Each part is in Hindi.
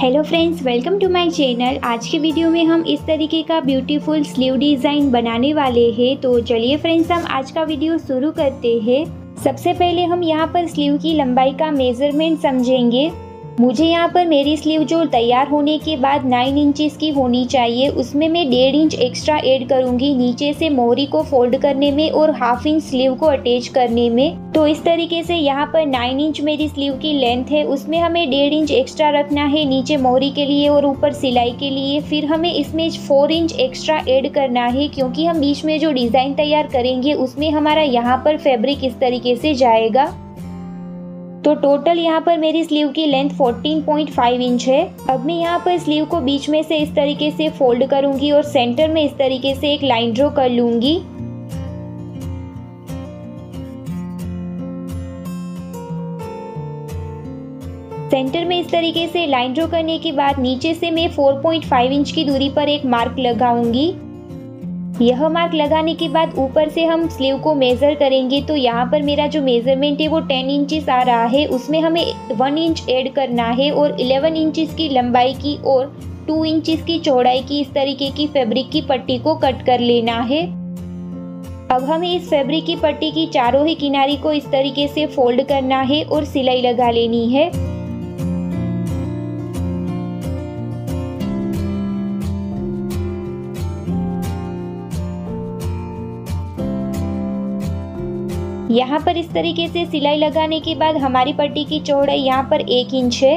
Hello friends, welcome to my channel. आज के वीडियो में हम इस तरीके का ब्यूटीफुल स्लीव डिज़ाइन बनाने वाले हैं। तो चलिए फ्रेंड्स, हम आज का वीडियो शुरू करते हैं। सबसे पहले हम यहाँ पर स्लीव की लंबाई का मेजरमेंट समझेंगे। मुझे यहाँ पर मेरी स्लीव जो तैयार होने के बाद 9 इंचेस की होनी चाहिए, उसमें मैं 1.5 इंच एक्स्ट्रा ऐड करूँगी नीचे से मोहरी को फोल्ड करने में और 1/2 इंच स्लीव को अटैच करने में। तो इस तरीके से यहाँ पर 9 इंच मेरी स्लीव की लेंथ है, उसमें हमें 1.5 इंच एक्स्ट्रा रखना है नीचे मोहरी के लिए और ऊपर सिलाई के लिए। फिर हमें इसमें 4 इंच एक्स्ट्रा ऐड करना है, क्योंकि हम बीच में जो डिज़ाइन तैयार करेंगे उसमें हमारा यहाँ पर फैब्रिक इस तरीके से जाएगा। तो टोटल यहाँ पर मेरी स्लीव की लेंथ 14.5 इंच है। अब मैं यहाँ पर स्लीव को बीच में से इस तरीके से फोल्ड करूंगी और सेंटर में इस तरीके से एक लाइन ड्रॉ कर लूंगी। सेंटर में इस तरीके से लाइन ड्रॉ करने के बाद नीचे से मैं 4.5 इंच की दूरी पर एक मार्क लगाऊंगी। यह मार्क लगाने के बाद ऊपर से हम स्लीव को मेज़र करेंगे। तो यहाँ पर मेरा जो मेज़रमेंट है वो 10 इंचेस आ रहा है, उसमें हमें 1 इंच ऐड करना है और 11 इंचेस की लंबाई की और 2 इंचेस की चौड़ाई की इस तरीके की फैब्रिक की पट्टी को कट कर लेना है। अब हमें इस फैब्रिक की पट्टी की चारों ही किनारी को इस तरीके से फोल्ड करना है और सिलाई लगा लेनी है। यहाँ पर इस तरीके से सिलाई लगाने के बाद हमारी पट्टी की चौड़ाई यहाँ पर 1 इंच है।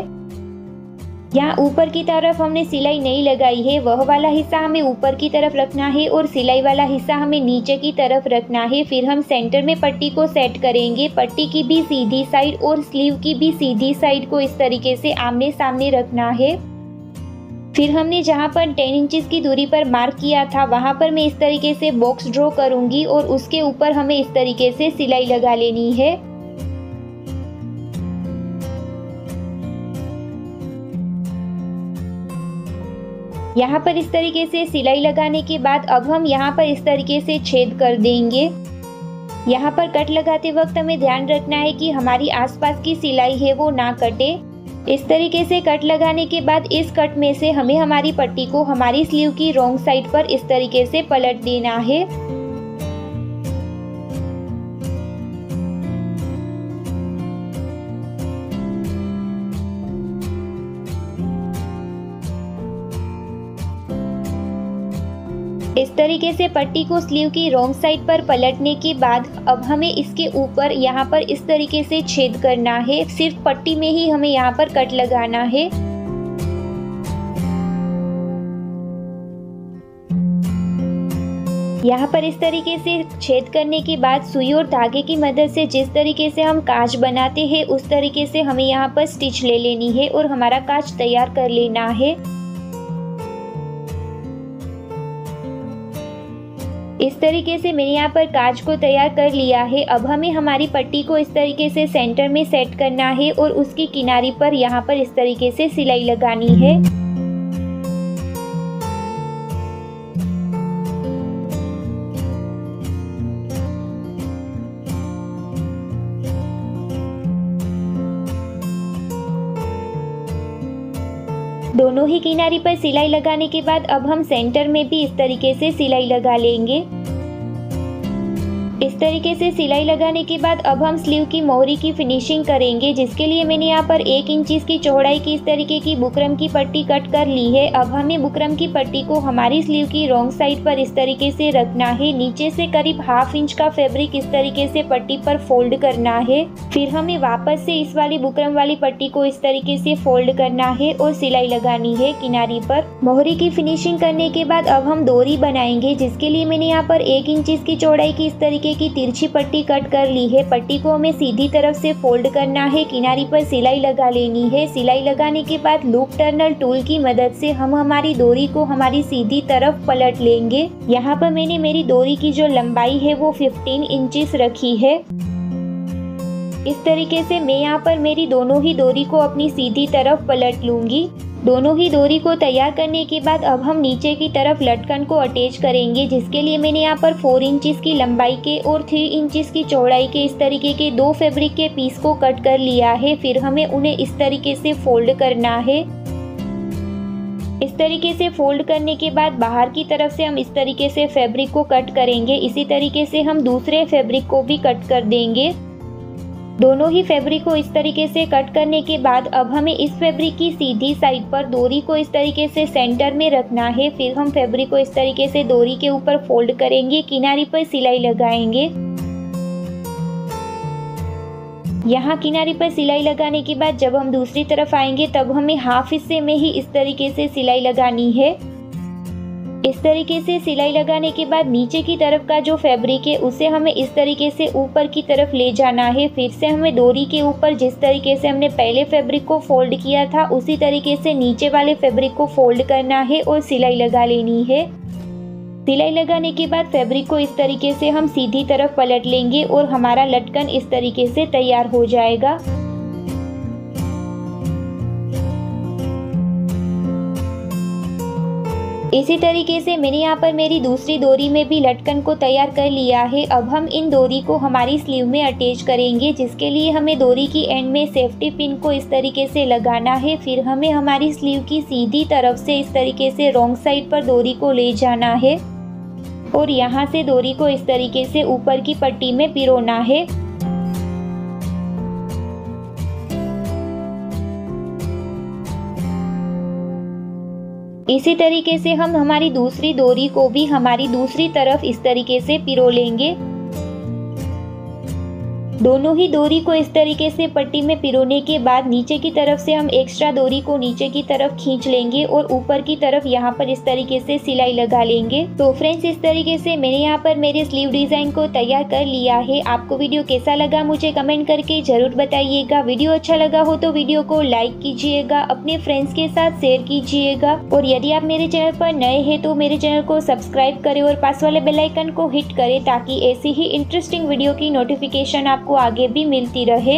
यहाँ ऊपर की तरफ हमने सिलाई नहीं लगाई है, वह वाला हिस्सा हमें ऊपर की तरफ रखना है और सिलाई वाला हिस्सा हमें नीचे की तरफ रखना है। फिर हम सेंटर में पट्टी को सेट करेंगे। पट्टी की भी सीधी साइड और स्लीव की भी सीधी साइड को इस तरीके से आमने सामने रखना है। फिर हमने जहाँ पर 10 इंचेस की दूरी पर मार्क किया था, वहाँ पर मैं इस तरीके से बॉक्स ड्रॉ करूँगी और उसके ऊपर हमें इस तरीके से सिलाई लगा लेनी है। यहाँ पर इस तरीके से सिलाई लगाने के बाद अब हम यहाँ पर इस तरीके से छेद कर देंगे। यहाँ पर कट लगाते वक्त हमें ध्यान रखना है कि हमारी आसपास की सिलाई है वो ना कटे। इस तरीके से कट लगाने के बाद इस कट में से हमें हमारी पट्टी को हमारी स्लीव की रॉन्ग साइड पर इस तरीके से पलट देना है। इस तरीके से पट्टी को स्लीव की रॉन्ग साइड पर पलटने के बाद अब हमें इसके ऊपर यहाँ पर इस तरीके से छेद करना है। सिर्फ पट्टी में ही हमें यहाँ पर कट लगाना है। यहाँ पर इस तरीके से छेद करने के बाद सुई और धागे की मदद से जिस तरीके से हम काज बनाते हैं उस तरीके से हमें यहाँ पर स्टिच ले लेनी है और हमारा काज तैयार कर लेना है। इस तरीके से मैंने यहाँ पर काज को तैयार कर लिया है। अब हमें हमारी पट्टी को इस तरीके से सेंटर में सेट करना है और उसकी किनारी पर यहाँ पर इस तरीके से सिलाई लगानी है। दोनों ही किनारी पर सिलाई लगाने के बाद अब हम सेंटर में भी इस तरीके से सिलाई लगा लेंगे। इस तरीके से सिलाई लगाने के बाद अब हम स्लीव की मोहरी की फिनिशिंग करेंगे, जिसके लिए मैंने यहाँ पर 1 इंच की चौड़ाई की इस तरीके की बुकरम की पट्टी कट कर ली है। अब हमें बुकरम की पट्टी को हमारी स्लीव की रॉन्ग साइड पर इस तरीके से रखना है। नीचे से करीब 1/2 इंच का फैब्रिक इस तरीके से पट्टी पर फोल्ड करना है। फिर हमें वापस से इस वाली बुकरम वाली पट्टी को इस तरीके से फोल्ड करना है और सिलाई लगानी है किनारी पर। मोहरी की फिनिशिंग करने के बाद अब हम डोरी बनाएंगे, जिसके लिए मैंने यहाँ पर 1 इंच की चौड़ाई की इस तरीके की तिरछी पट्टी कट कर ली है। पट्टी को हमें सीधी तरफ से फोल्ड करना है, किनारी पर सिलाई लगा लेनी है। सिलाई लगाने के बाद लूप टर्नर टूल की मदद से हम हमारी डोरी को हमारी सीधी तरफ पलट लेंगे। यहाँ पर मैंने मेरी डोरी की जो लंबाई है वो 15 इंचेस रखी है। इस तरीके से मैं यहाँ पर मेरी दोनों ही डोरी को अपनी सीधी तरफ पलट लूंगी। दोनों ही डोरी को तैयार करने के बाद अब हम नीचे की तरफ लटकन को अटैच करेंगे, जिसके लिए मैंने यहाँ पर 4 इंचेस की लंबाई के और 3 इंचेस की चौड़ाई के इस तरीके के 2 फैब्रिक के पीस को कट कर लिया है। फिर हमें उन्हें इस तरीके से फोल्ड करना है। इस तरीके से फोल्ड करने के बाद बाहर की तरफ से हम इस तरीके से फैब्रिक को कट करेंगे। इसी तरीके से हम दूसरे फैब्रिक को भी कट कर देंगे। दोनों ही फैब्रिक को इस तरीके से कट करने के बाद अब हमें इस फैब्रिक की सीधी साइड पर डोरी को इस तरीके से सेंटर में रखना है। फिर हम फैब्रिक को इस तरीके से डोरी के ऊपर फोल्ड करेंगे, किनारे पर सिलाई लगाएंगे। यहाँ किनारे पर सिलाई लगाने के बाद जब हम दूसरी तरफ आएंगे तब हमें हाफ हिस्से में ही इस तरीके से सिलाई लगानी है। इस तरीके से सिलाई लगाने के बाद नीचे की तरफ का जो फैब्रिक है उसे हमें इस तरीके से ऊपर की तरफ ले जाना है। फिर से हमें डोरी के ऊपर जिस तरीके से हमने पहले फैब्रिक को फोल्ड किया था उसी तरीके से नीचे वाले फैब्रिक को फोल्ड करना है और सिलाई लगा लेनी है। सिलाई लगाने के बाद फैब्रिक को इस तरीके से हम सीधी तरफ पलट लेंगे और हमारा लटकन इस तरीके से तैयार हो जाएगा। इसी तरीके से मैंने यहाँ पर मेरी दूसरी डोरी में भी लटकन को तैयार कर लिया है। अब हम इन डोरी को हमारी स्लीव में अटैच करेंगे, जिसके लिए हमें डोरी की एंड में सेफ्टी पिन को इस तरीके से लगाना है। फिर हमें हमारी स्लीव की सीधी तरफ से इस तरीके से रॉन्ग साइड पर डोरी को ले जाना है और यहाँ से डोरी को इस तरीके से ऊपर की पट्टी में पिरोना है। इसी तरीके से हम हमारी दूसरी डोरी को भी हमारी दूसरी तरफ इस तरीके से पिरो लेंगे। दोनों ही डोरी को इस तरीके से पट्टी में पिरोने के बाद नीचे की तरफ से हम एक्स्ट्रा डोरी को नीचे की तरफ खींच लेंगे और ऊपर की तरफ यहाँ पर इस तरीके से सिलाई लगा लेंगे। तो फ्रेंड्स, इस तरीके से मैंने यहाँ पर मेरे स्लीव डिजाइन को तैयार कर लिया है। आपको वीडियो कैसा लगा मुझे कमेंट करके जरूर बताइएगा। वीडियो अच्छा लगा हो तो वीडियो को लाइक कीजिएगा, अपने फ्रेंड्स के साथ शेयर कीजिएगा और यदि आप मेरे चैनल पर नए हैं तो मेरे चैनल को सब्सक्राइब करें और पास वाले बेल आइकन को हिट करें ताकि ऐसी ही इंटरेस्टिंग वीडियो की नोटिफिकेशन आपको आगे भी मिलती रहे।